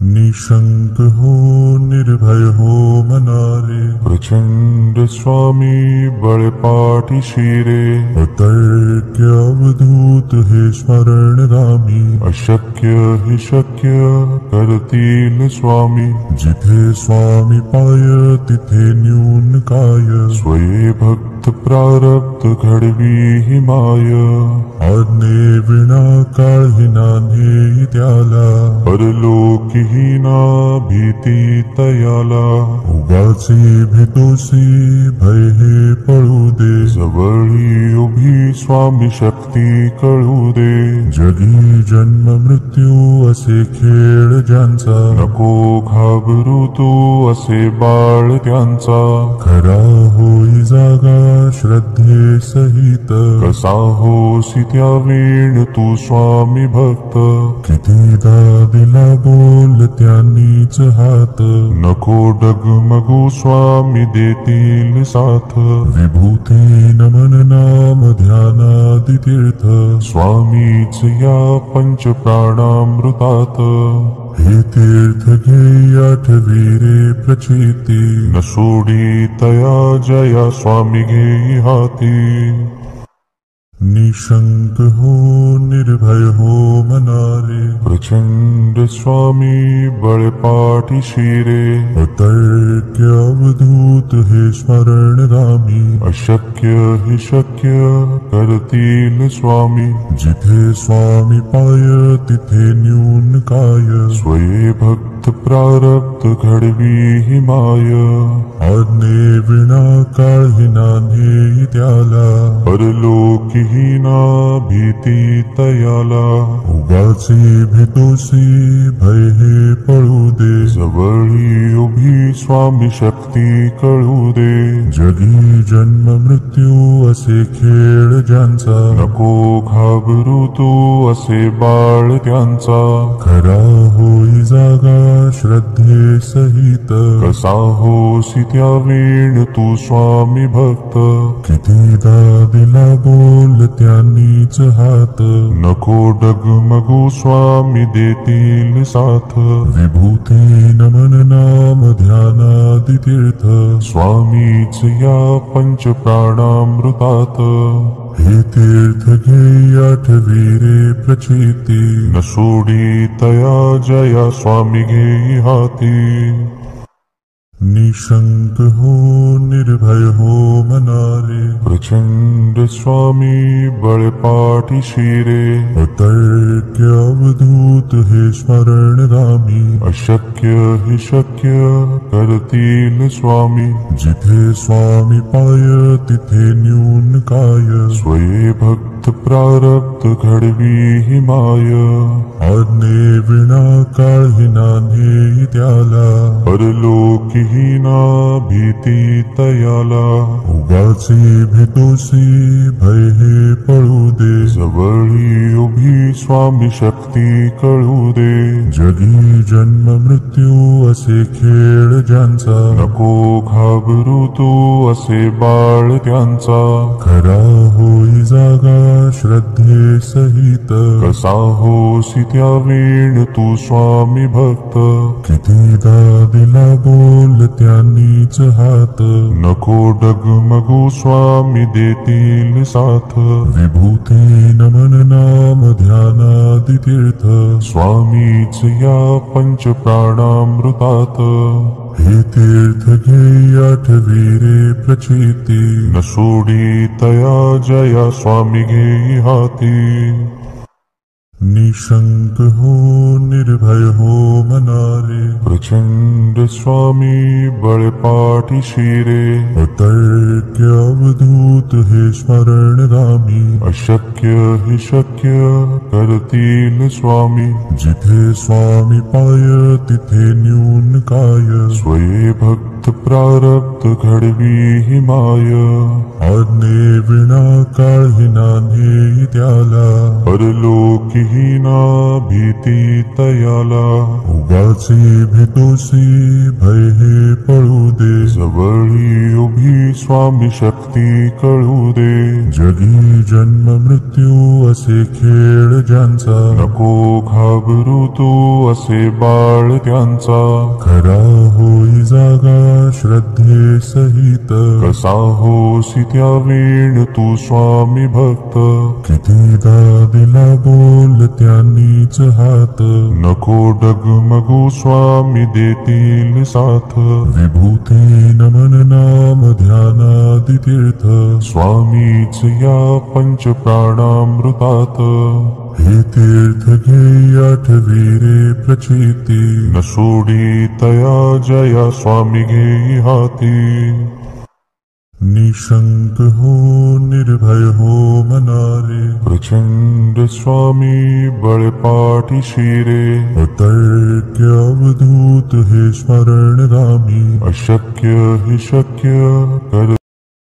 निशंक हो निर्भय हो मनारे, प्रचंड स्वामी बळपाठी शिरे, अतर्क्य अवधूत हे स्मरणगामी, अशक्य हि शक्य करतील स्वामी, जिथे स्वामी पाय तिथे न्यून काय, स्वये भक्त प्रारब्ध घडवी हि माय, आज्ञे विना काळही नान्हे त्याला, परलोकीहीना भीती तयाला, उगाचे भेतोसी भय हे पळू दे, जवळी उभी स्वामी शक्ती कळू दे, जगी जन्म मृत्यू असे खेळ ज्यांचा, नको घाबरू तू असे बाळ त्यांचा, खरा होई जागा श्रद्धे सहित, कसा होसी त्या वेळ तू स्वामी भक्त, कितीदा दिला बोल त्यांनीच हात, नको डगमगू स्वामी देतील साथ, विभूती नमन नाम ध्यानादि तीर्थ, स्वामीच या पंच प्राणामृतात, हे तीर्थ घे आठवीरे प्रचिती, न सोडी तया जया स्वामी घेई हाती, निशंक हो निर्भय हो मनारे, प्रचंड स्वामी बळपाठी शिरे, अतर्क्य अवधूत हे स्मरणगामी, अशक्य हि शक्य करतील स्वामी, जिथे स्वामी पाय तिथे न्यून काय, स्वये भक्त प्रारब्ध घडवी हि माय, आज्ञे विना काळही नान्हे त्याला, परलोकीहीना भीती तयाला, उगाचे भेतोसी भय हे पळू दे, जवळी उभी स्वामी शक्ती कळू दे, जगी जन्म मृत्यू असे खेळ ज्यांचा, नको घाबरू तू असे बाळ त्यांचा, खरा होई जागा श्रद्धे सहित, कसा होसी त्या वेळ तू स्वामी भक्त, कितीदा दिला बोल त्यांनीच हात, नको डगमगू स्वामी देतील साथ, विभूती नमन नाम ध्यानादि तीर्थ, स्वामीच या पंच प्राणामृतात, हे तीर्थ घे आठवीरे प्रचिती, न सोडी तया जया स्वामी घेई हाती, निशंक हो निर्भय हो मनारे, प्रचंड स्वामी बळपाठी शिरे, अतर्क्य अवधूत हे स्मरणगामी, अशक्य हि शक्य करतील स्वामी, जिथे स्वामी पाय तिथे न्यून काय, स्वये भक्त प्रारब्ध घडवी हि माय, आज्ञे विना काळही नान्हे त्याला, परलोकीहीना भीती तयाला, उगाचे भेतोसी भय हे पळू दे, जवळी उभी स्वामी शक्ती कळू दे, जगी जन्म मृत्यू असे खेळ ज्यांचा, नको घाबरू तू असे बाळ त्यांचा, खरा होई जागा श्रद्धे सहित, कसा होसी त्या वेळ तू स्वामी भक्त, कितीदा दिला बोल त्यांनीच हात, नको डगमगू स्वामी देतील साथ, विभूती नमन नाम ध्यानादि तीर्थ, स्वामीच या पंच प्राणामृतात, हे तीर्थ घे आठवीरे प्रचिती, न सोडी तया जया स्वामी घेई हाती, निशंक हो निर्भय हो मनारे, प्रचंड स्वामी बळपाठी शिरे, अतर्क्य अवधूत हे स्मरणगामी, अशक्य हि शक्य करतील स्वामी, जिथे स्वामी पाय तिथे न्यून काय, स्वये भक्त प्रारब्ध घडवी हि माय, आज्ञे विना काळही नान्हे त्याला, परलोकीहीना भीती तयाला, उगाचे भेतोसी भय हे पळू दे, जवळी उभी स्वामी शक्ती भक्ती कळू दे. जगी जन्म मृत्यू असे खेळ ज्यांचा, नको घाबरू तू असे बाळ त्यांचा. खरा होई जागा श्रद्धे सहित, कसा होसी त्या वेळ तू स्वामी भक्त. कितीदा दिला बोल त्यांनीच हात, नको डगमगू स्वामी देतील साथ. विभूती नमन नाम ध्यानादि तीर्थ, स्वामीच या पंच प्राणामृतात. हे तीर्थ घे आठवी रे प्रचिती, न सोडी तया जया स्वामी घेई हाती. निशंक हो निर्भय हो मनारे, प्रचंड स्वामी बळपाठी शिरे. अतर्क्य अवधूत हे स्मरणगामी, अशक्य हे शक्य कर